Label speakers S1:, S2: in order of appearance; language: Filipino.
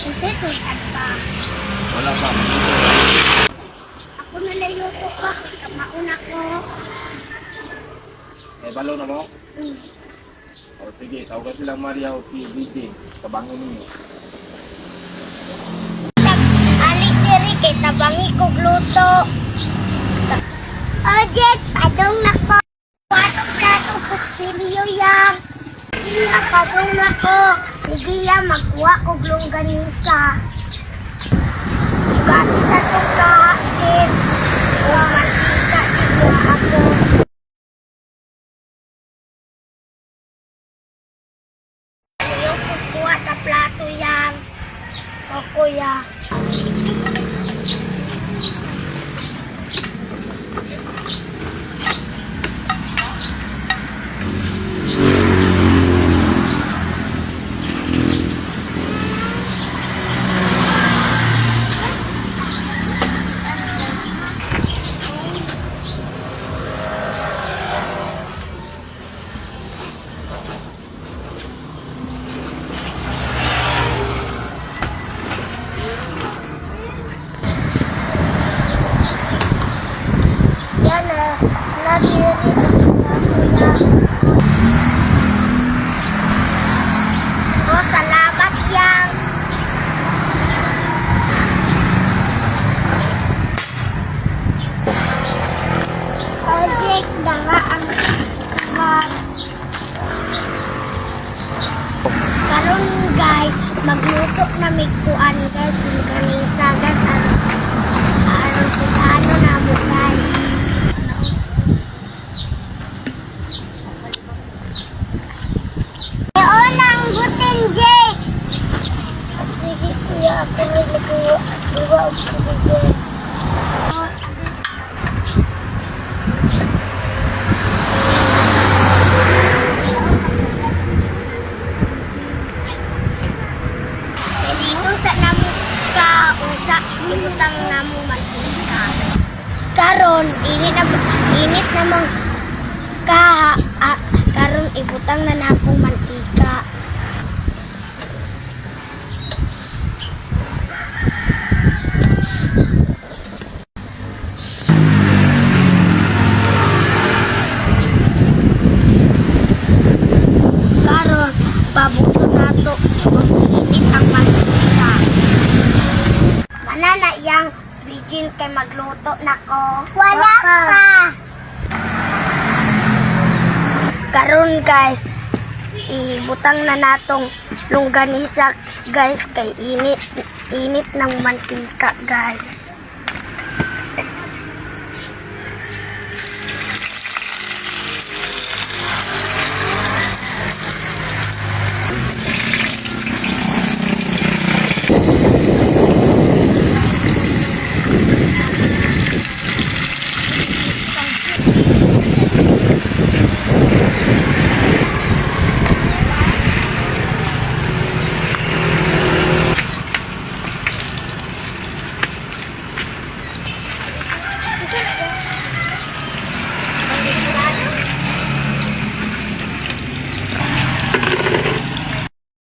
S1: Kasi sulat pa.
S2: Wala pa.
S1: Ako nalayoto pa. Mauna ko.
S2: Eh, balo na mo? O sige, tawagan silang Maria o PBD. Tabangon ninyo.
S1: Alit diri kay tabangi ko gluto. Ojet, padong na ko. Watong plato ko siliyo yang. Iya, padong na ko. Sige ya, magkuha ko longganisa. Kasi sa itong ka-jet. O mantika, ikuha ako. Ayaw ko kuha sa plato yang. O kuya. Yan na, nagirinig na kuya. O, salamat yang. Project na nga ang karon guys, magluto na may kuan guys, kanisa guys, ano na mo guys. Unang butin, Jake! Sige, kuya. Ako rin nagawa og sige. Dito sa namo ka-usa, ibutang namo mantika. Karon, init namang karon ibutang na napong mantika. Karon, pabuto nato mag-init ang mantika. Manana yang bijin kay magluto nako. Wala pa. Karon guys, ibutang na natong longganisa guys kay init ng mantika guys.